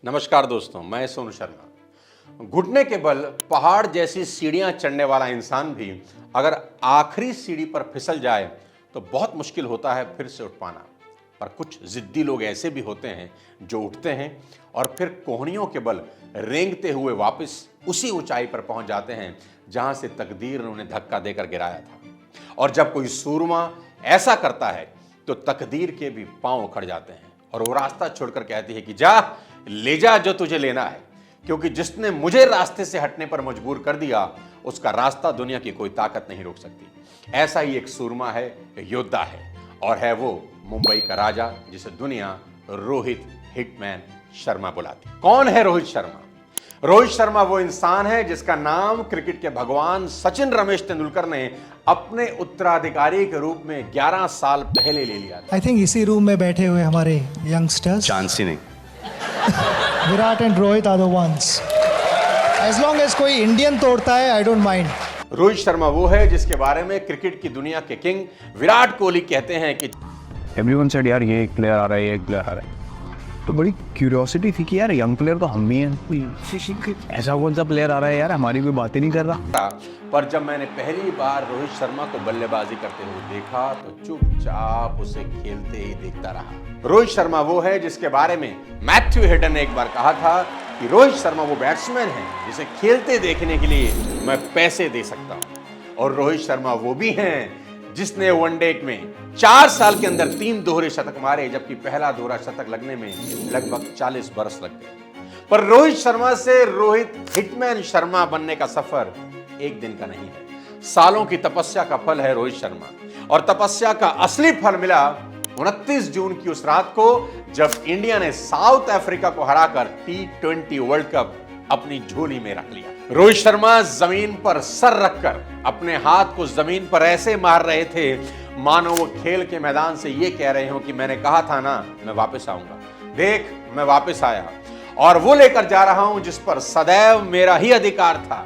नमस्कार दोस्तों, मैं सोनू शर्मा। घुटने के बल पहाड़ जैसी सीढ़ियां चढ़ने वाला इंसान भी अगर आखिरी सीढ़ी पर फिसल जाए तो बहुत मुश्किल होता है फिर से उठ पाना। पर कुछ जिद्दी लोग ऐसे भी होते हैं जो उठते हैं और फिर कोहनियों के बल रेंगते हुए वापस उसी ऊंचाई पर पहुंच जाते हैं जहां से तकदीर ने उन्हें धक्का देकर गिराया था। और जब कोई सूरमा ऐसा करता है तो तकदीर के भी पांव उखड़ जाते हैं और वो रास्ता छोड़कर कहती है कि जा ले जा जो तुझे लेना है, क्योंकि जिसने मुझे रास्ते से हटने पर मजबूर कर दिया उसका रास्ता दुनिया की कोई ताकत नहीं रोक सकती। ऐसा ही एक सूरमा है, योद्धा है, और है वो मुंबई का राजा जिसे दुनिया रोहित हिटमैन शर्मा बुलाती। कौन है रोहित शर्मा? रोहित शर्मा वो इंसान है जिसका नाम क्रिकेट के भगवान सचिन रमेश तेंदुलकर ने अपने उत्तराधिकारी के रूप में 11 साल पहले ले लिया था। आई थिंक इसी रूम में बैठे हुए हमारे यंगस्टर्स चांस ही नहीं। Virat and Rohit are the ones. As long as कोई इंडियन तोड़ता है I don't mind. Rohit Sharma वो है जिसके बारे में क्रिकेट की दुनिया के किंग विराट कोहली कहते हैं कि एवरीवन सेड यार ये एक प्लेयर आ रहा है, ये एक प्लेयर आ रहा है। तो बड़ी क्यूरियोसिटी थी कि यार यंग प्लेयर तो हम ही हैं, ऐसा कौन सा प्लेयर आ रहा है यार, हमारी कोई बात ही नहीं कर रहा। पर जब मैंने पहली बार रोहित शर्मा को बल्लेबाजी करते हुए देखा तो चुपचाप उसे खेलते ही देखता रहा। रोहित शर्मा वो है जिसके बारे में मैथ्यू हेडन ने एक बार कहा था कि रोहित शर्मा वो बैट्समैन है जिसे खेलते देखने के लिए मैं पैसे दे सकता हूं। और रोहित शर्मा वो भी हैं जिसने वनडे में 4 साल के अंदर 3 दोहरे शतक मारे, जबकि पहला दोहरा शतक लगने में लगभग 40 बरस लग गए। पर रोहित शर्मा से रोहित हिटमैन शर्मा बनने का सफर एक दिन का नहीं है, सालों की तपस्या का फल है रोहित शर्मा। और तपस्या का असली फल मिला 29 जून की उस रात को जब इंडिया ने साउथ अफ्रीका को हराकर T20 वर्ल्ड कप अपनी झोली में रख लिया। रोहित शर्मा जमीन पर सर रखकर अपने हाथ को जमीन पर ऐसे मार रहे थे मानो वो खेल के मैदान से ये कह रहे हो कि मैंने कहा था ना मैं वापस आऊंगा, देख मैं वापस आया और वो लेकर जा रहा हूं जिस पर सदैव मेरा ही अधिकार था।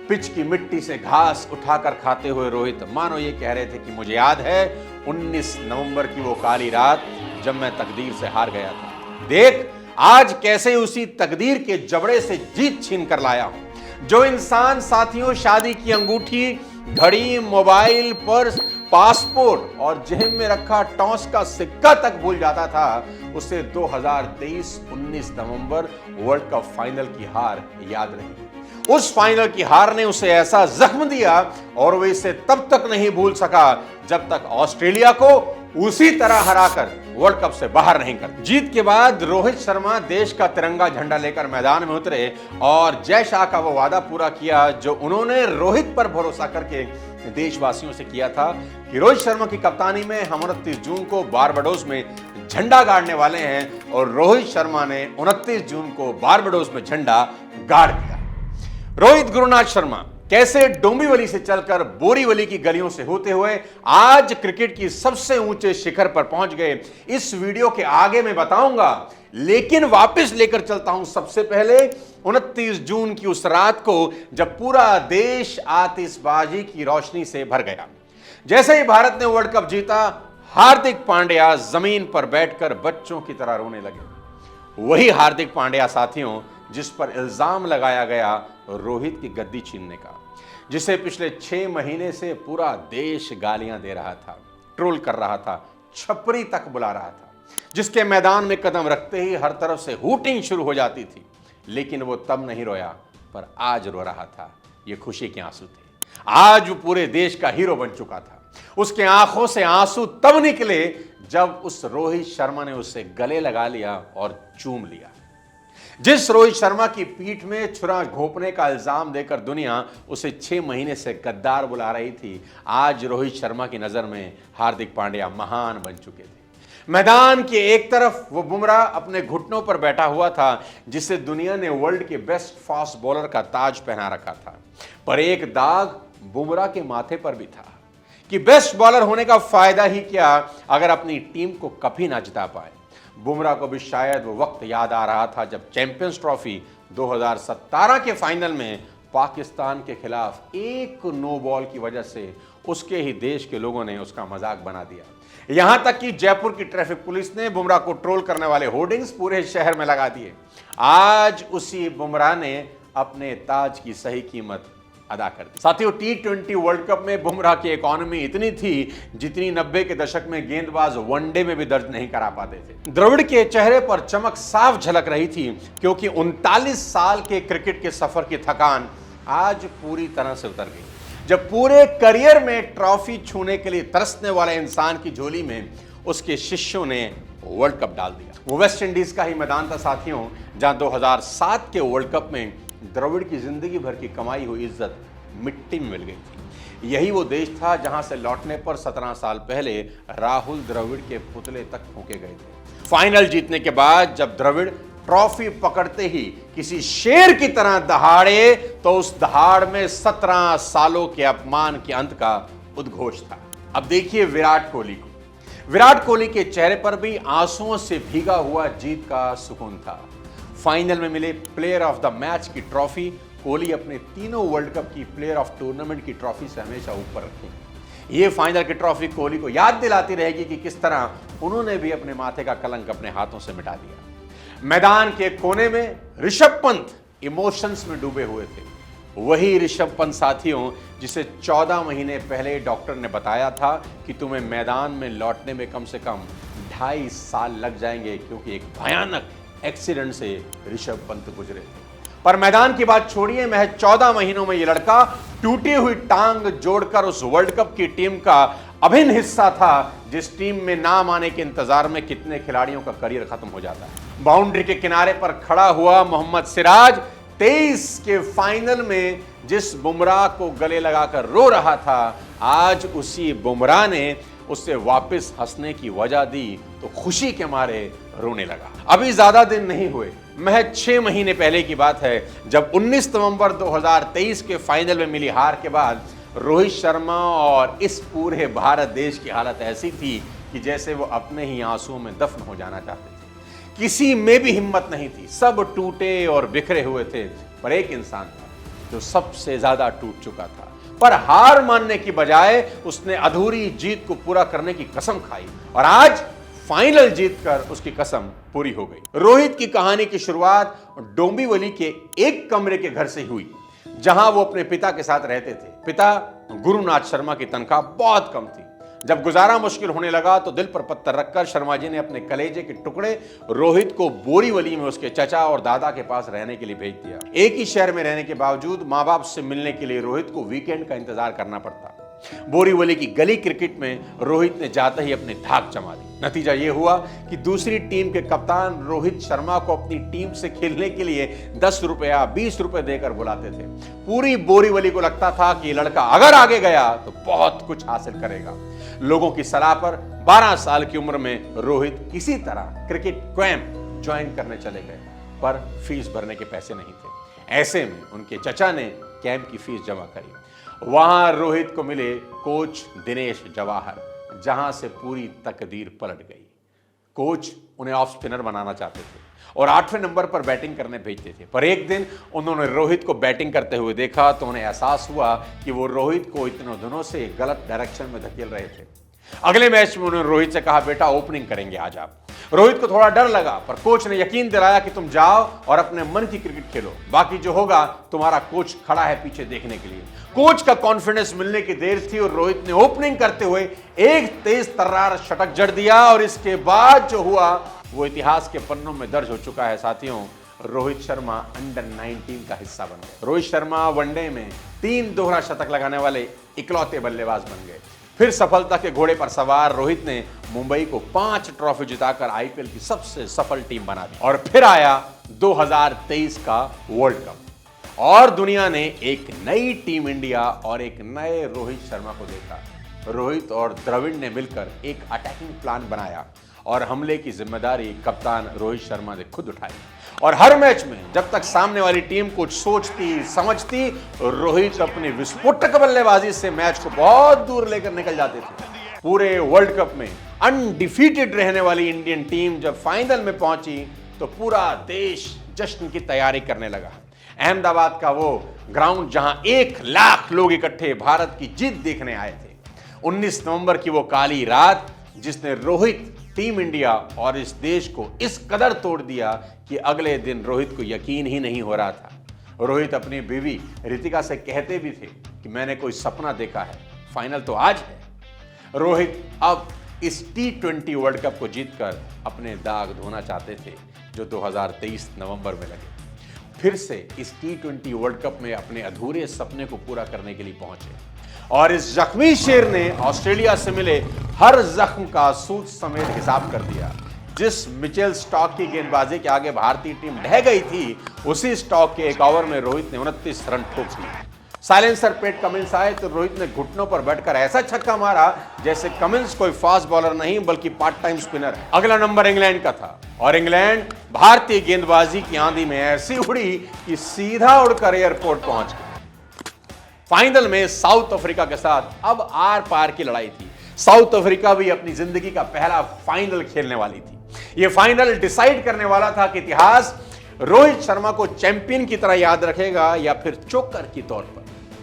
पिच की मिट्टी से घास उठाकर खाते हुए रोहित मानो ये कह रहे थे कि मुझे याद है 19 नवंबर की वो काली रात जब मैं तकदीर से हार गया था, देख आज कैसे उसी तकदीर के जबड़े से जीत छीन कर लाया हूं। जो इंसान साथियों शादी की अंगूठी, घड़ी, मोबाइल, पर्स, पासपोर्ट और जेब में रखा टॉस का सिक्का तक भूल जाता था, उसे 2023 19 नवंबर वर्ल्ड कप फाइनल की हार याद रही। उस फाइनल की हार ने उसे ऐसा जख्म दिया और वह इसे तब तक नहीं भूल सका जब तक ऑस्ट्रेलिया को उसी तरह हराकर वर्ल्ड कप से बाहर नहीं कर। जीत के बाद रोहित शर्मा देश का तिरंगा झंडा लेकर मैदान में उतरे और जय शाह का वो वादा पूरा किया जो उन्होंने रोहित पर भरोसा करके देशवासियों से किया था कि रोहित शर्मा की कप्तानी में हम 29 जून को बारबाडोस में झंडा गाड़ने वाले हैं। और रोहित शर्मा ने 29 जून को बारबाडोस में झंडा गाड़ दिया। रोहित गुरुनाथ शर्मा कैसे डोंबिवली से चलकर बोरीवली की गलियों से होते हुए आज क्रिकेट की सबसे ऊंचे शिखर पर पहुंच गए, इस वीडियो के आगे मैं बताऊंगा। लेकिन वापस लेकर चलता हूं सबसे पहले 29 जून की उस रात को जब पूरा देश आतिशबाजी की रोशनी से भर गया। जैसे ही भारत ने वर्ल्ड कप जीता, हार्दिक पांड्या जमीन पर बैठकर बच्चों की तरह रोने लगे। वही हार्दिक पांड्या साथियों जिस पर इल्जाम लगाया गया रोहित की गद्दी छीनने का, जिसे पिछले 6 महीने से पूरा देश गालियां दे रहा था, ट्रोल कर रहा था, छपरी तक बुला रहा था, जिसके मैदान में कदम रखते ही हर तरफ से हूटिंग शुरू हो जाती थी। लेकिन वो तब नहीं रोया, पर आज रो रहा था। ये खुशी के आंसू थे। आज वो पूरे देश का हीरो बन चुका था। उसके आंखों से आंसू तब निकले जब उस रोहित शर्मा ने उसे गले लगा लिया और चूम लिया। जिस रोहित शर्मा की पीठ में छुरा घोंपने का इल्जाम देकर दुनिया उसे 6 महीने से गद्दार बुला रही थी, आज रोहित शर्मा की नजर में हार्दिक पांड्या महान बन चुके थे। मैदान के एक तरफ वो बुमराह अपने घुटनों पर बैठा हुआ था जिसे दुनिया ने वर्ल्ड के बेस्ट फास्ट बॉलर का ताज पहना रखा था। पर एक दाग बुमराह के माथे पर भी था कि बेस्ट बॉलर होने का फायदा ही क्या अगर अपनी टीम को कभी ना जिता पाए। बुमराह को भी शायद वो वक्त याद आ रहा था जब चैंपियंस ट्रॉफी 2017 के फाइनल में पाकिस्तान के खिलाफ एक नो बॉल की वजह से उसके ही देश के लोगों ने उसका मजाक बना दिया। यहां तक कि जयपुर की ट्रैफिक पुलिस ने बुमराह को ट्रोल करने वाले होर्डिंग्स पूरे शहर में लगा दिए। आज उसी बुमराह ने अपने ताज की सही कीमत अदा कर दी। साथियों, T20 वर्ल्ड कप में बुमराह की इकोनॉमी इतनी थी जितनी 90 के दशक में गेंदबाज वनडे में भी दर्ज नहीं करा पाते थे। द्रविड़ के चेहरे पर चमक साफ झलक रही थी, क्योंकि 39 साल के क्रिकेट के सफर की थकान आज पूरी तरह से उतर गई। जब पूरे करियर में ट्रॉफी छूने के लिए तरसने वाले इंसान की झोली में उसके शिष्यों ने वर्ल्ड कप डाल दिया। वो वेस्ट इंडीज का ही मैदान था साथियों, जहां 2007 के वर्ल्ड कप में द्रविड़ की जिंदगी भर की कमाई हुई इज्जत मिट्टी में मिल गई थी। यही वो देश था जहां से लौटने पर 17 साल पहले राहुल द्रविड़ के पुतले तक फूंके गए थे। फाइनल जीतने के बाद जब द्रविड़ ट्रॉफी पकड़ते ही किसी शेर की तरह दहाड़े, तो उस दहाड़ में 17 सालों के अपमान के अंत का उद्घोष था। अब देखिए विराट कोहली को। विराट कोहली के चेहरे पर भी आंसुओं से भीगा हुआ जीत का सुकून था। फाइनल में मिले प्लेयर ऑफ द मैच की ट्रॉफी कोहली अपने तीनों वर्ल्ड कप की प्लेयर ऑफ टूर्नामेंट की ट्रॉफी से हमेशा ऊपर रखेंगे। ये फाइनल की ट्रॉफी कोहली को याद दिलाती रहेगी कि किस तरह उन्होंने भी अपने माथे का कलंक अपने हाथों से मिटा दिया। मैदान के कोने में ऋषभ पंत इमोशंस में डूबे हुए थे। वही ऋषभ पंत साथियों जिसे 14 महीने पहले डॉक्टर ने बताया था कि तुम्हें मैदान में लौटने में कम से कम 2.5 साल लग जाएंगे, क्योंकि एक भयानक एक्सीडेंट से ऋषभ पंत गुजरे थे। पर मैदान की बात छोड़िए, महज 14 महीनों में यह लड़का टूटी हुई टांग जोड़कर उस वर्ल्ड कप की टीम का अभिन्न हिस्सा था, जिस टीम में नाम आने के इंतजार में कितने खिलाड़ियों का करियर खत्म हो जाता है। बाउंड्री के किनारे पर खड़ा हुआ मोहम्मद सिराज 23 के फाइनल में जिस बुमराह को गले लगाकर रो रहा था, आज उसी बुमराह ने उससे वापस हंसने की वजह दी तो खुशी के मारे रोने लगा। अभी ज्यादा दिन नहीं हुए, महज 6 महीने पहले की बात है, जब 19 नवंबर 2023 के फाइनल में मिली हार के बाद रोहित शर्मा और इस पूरे भारत देश की हालत ऐसी थी कि जैसे वो अपने ही आंसुओं में दफन हो जाना चाहते थे। किसी में भी हिम्मत नहीं थी, सब टूटे और बिखरे हुए थे, पर एक इंसान था जो सबसे ज्यादा टूट चुका था। पर हार मानने की बजाय उसने अधूरी जीत को पूरा करने की कसम खाई, और आज फाइनल जीतकर उसकी कसम पूरी हो गई। रोहित की कहानी की शुरुआत डोंबिवली के एक कमरे के घर से हुई, जहां वो अपने पिता के साथ रहते थे। पिता गुरुनाथ शर्मा की तनख्वाह बहुत कम थी। जब गुजारा मुश्किल होने लगा तो दिल पर पत्थर रखकर शर्मा जी ने अपने कलेजे के टुकड़े रोहित को बोरीवली में उसके चचा और दादा के पास रहने के लिए भेज दिया। एक ही शहर में रहने के बावजूद माँ बाप से मिलने के लिए रोहित को वीकेंड का इंतजार करना पड़ता। बोरीवली की गली क्रिकेट में रोहित ने जाते ही अपनी धाक जमा दी। नतीजा यह हुआ कि दूसरी टीम के कप्तान रोहित शर्मा को अपनी टीम से खेलने के लिए 10 रुपया 20 रुपए देकर बुलाते थे। पूरी बोरीवली को लगता था कि लड़का अगर आगे गया तो बहुत कुछ हासिल करेगा। लोगों की सलाह पर 12 साल की उम्र में रोहित किसी तरह क्रिकेट कैंप ज्वाइन करने चले गए, पर फीस भरने के पैसे नहीं थे। ऐसे में उनके चचा ने कैंप की फीस जमा करी। वहां रोहित को मिले कोच दिनेश जवाहर, जहां से पूरी तकदीर पलट गई। कोच उन्हें ऑफ स्पिनर बनाना चाहते थे और 8वें नंबर पर बैटिंग करने भेजते थे, पर एक दिन उन्होंने रोहित को बैटिंग करते हुए देखा तो उन्हें एहसास हुआ कि वो रोहित को इतने दिनों से गलत डायरेक्शन में धकेल रहे थे। अगले मैच में उन्होंने रोहित से कहा, बेटा ओपनिंग करेंगे आज आप। रोहित को थोड़ा डर लगा, पर कोच ने यकीन दिलाया कि तुम जाओ और अपने मन की क्रिकेट खेलो, बाकी जो होगा तुम्हारा कोच खड़ा है पीछे देखने के लिए। कोच का कॉन्फिडेंस मिलने की देर थी और रोहित ने ओपनिंग करते हुए एक तेज तर्रार शतक जड़ दिया, और इसके बाद जो हुआ वो इतिहास के पन्नों में दर्ज हो चुका है। साथियों, रोहित शर्मा अंडर 19 का हिस्सा बन गए। रोहित शर्मा वनडे में 3 दोहरा शतक लगाने वाले इकलौते बल्लेबाज बन गए। फिर सफलता के घोड़े पर सवार रोहित ने मुंबई को 5 ट्रॉफी जिताकर आईपीएल की सबसे सफल टीम बना दी। और फिर आया 2023 का वर्ल्ड कप और दुनिया ने एक नई टीम इंडिया और एक नए रोहित शर्मा को देखा। रोहित और द्रविड़ ने मिलकर एक अटैकिंग प्लान बनाया और हमले की जिम्मेदारी कप्तान रोहित शर्मा ने खुद उठाई। और हर मैच में जब तक सामने वाली टीम कुछ सोचती समझती, रोहित अपनी विस्फोटक बल्लेबाजी से मैच को बहुत दूर लेकर निकल जाते थे। पूरे वर्ल्ड कप में अनडिफीटेड रहने वाली इंडियन टीम जब फाइनल में पहुंची तो पूरा देश जश्न की तैयारी करने लगा। अहमदाबाद का वो ग्राउंड जहां 1 लाख लोग इकट्ठे भारत की जीत देखने आए थे। 19 नवंबर की वो काली रात जिसने रोहित, टीम इंडिया और इस देश को इस कदर तोड़ दिया कि अगले दिन रोहित को यकीन ही नहीं हो रहा था। रोहित अपनी बीवी रितिका से कहते भी थे कि मैंने कोई सपना देखा है, फाइनल तो आज है। रोहित अब इस T20 वर्ल्ड कप को जीतकर अपने दाग धोना चाहते थे जो 2023 नवंबर में लगे। फिर से इस T20 वर्ल्ड कप में अपने अधूरे सपने को पूरा करने के लिए पहुंचे और इस जख्मी शेर ने ऑस्ट्रेलिया से मिले हर जख्म का सूद समेत हिसाब कर दिया। जिस मिचेल स्टॉक की गेंदबाजी के आगे भारतीय टीम ढह गई थी, उसी स्टॉक के एक ओवर में रोहित ने 29 रन ठोक दिए। साइलेंसर पेट कमिंस आए तो रोहित ने घुटनों पर बैठकर ऐसा छक्का मारा जैसे कमिंस कोई फास्ट बॉलर नहीं बल्कि पार्ट टाइम स्पिनर है। अगला नंबर इंग्लैंड का था और इंग्लैंड भारतीय गेंदबाजी की आंधी में ऐसी उड़ी कि सीधा उड़कर एयरपोर्ट पहुंच गई। फाइनल में साउथ अफ्रीका के साथ अब आर पार की लड़ाई थी। साउथ अफ्रीका भी अपनी जिंदगी का पहला फाइनल खेलने वाली थी। यह फाइनल डिसाइड करने वाला था कि इतिहास रोहित शर्मा को चैंपियन की तरह याद रखेगा या फिर चोकर के तौर पर।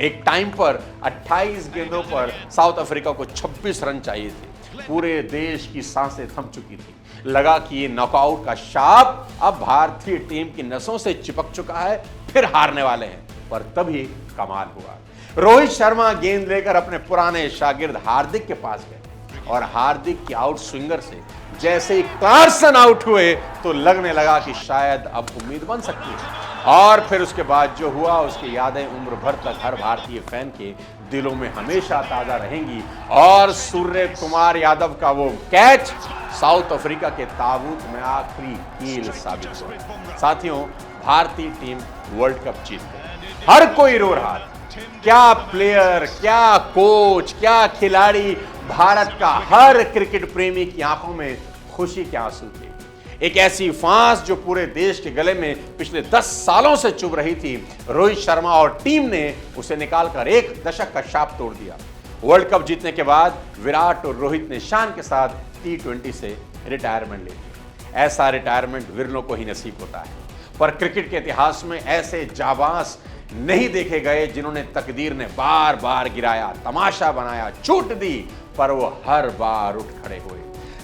एक टाइम पर 28 गेंदों पर साउथ अफ्रीका को 26 रन चाहिए थे। पूरे देश की सांसें थम चुकी थी। लगा कि ये नॉकआउट का शाप अब भारतीय टीम की नसों से चिपक चुका है, फिर हारने वाले हैं। पर तभी कमाल हुआ। रोहित शर्मा गेंद लेकर अपने पुराने शागिर्द हार्दिक के पास गए और हार्दिक की आउट स्विंगर से जैसे ही क्लार्सन आउट हुए तो लगने लगा कि शायद अब उम्मीद बन सकती है। और फिर उसके बाद जो हुआ उसकी यादें उम्र भर तक हर भारतीय फैन के दिलों में हमेशा ताजा रहेंगी। और सूर्य कुमार यादव का वो कैच साउथ अफ्रीका के ताबूत में आखिरी कील साबित हुआ। साथियों, भारतीय टीम वर्ल्ड कप जीत गई। हर कोई रो रहा था। क्या प्लेयर, क्या कोच, क्या खिलाड़ी, भारत का हर क्रिकेट प्रेमी की आंखों में खुशी के आंसू थे। एक ऐसी फांस जो पूरे देश के गले में पिछले 10 सालों से चुभ रही थी, रोहित शर्मा और टीम ने उसे निकालकर एक दशक का शाप तोड़ दिया। वर्ल्ड कप जीतने के बाद विराट और रोहित ने शान के साथ T20 से रिटायरमेंट ले ली। ऐसा रिटायरमेंट विरलों को ही नसीब होता है, पर क्रिकेट के इतिहास में ऐसे जाबाज नहीं देखे गए जिन्होंने तकदीर ने बार बार गिराया, तमाशा बनाया, चोट दी, पर वो हर बार उठ खड़े हुए।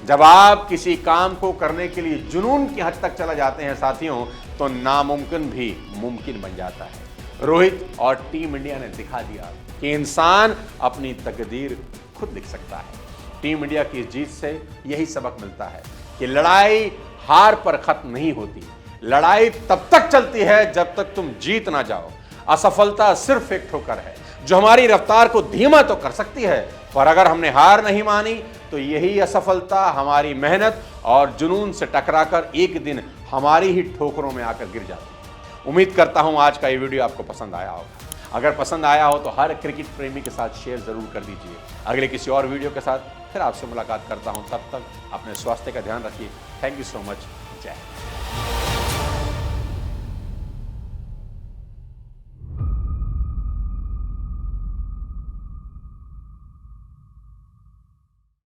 जब आप किसी काम को करने के लिए जुनून की हद तक चला जाते हैं साथियों, तो नामुमकिन भी मुमकिन बन जाता है। रोहित और टीम इंडिया ने दिखा दिया कि इंसान अपनी तकदीर खुद लिख सकता है। टीम इंडिया की जीत से यही सबक मिलता है कि लड़ाई हार पर खत्म नहीं होती। लड़ाई तब तक चलती है जब तक तुम जीत ना जाओ। असफलता सिर्फ एक ठोकर है जो हमारी रफ्तार को धीमा तो कर सकती है, पर अगर हमने हार नहीं मानी तो यही असफलता हमारी मेहनत और जुनून से टकराकर एक दिन हमारी ही ठोकरों में आकर गिर जाती है। उम्मीद करता हूं आज का ये वीडियो आपको पसंद आया होगा। अगर पसंद आया हो तो हर क्रिकेट प्रेमी के साथ शेयर जरूर कर दीजिए। अगले किसी और वीडियो के साथ फिर आपसे मुलाकात करता हूं। तब तक अपने स्वास्थ्य का ध्यान रखिए। Thank you so much. जय हिंद।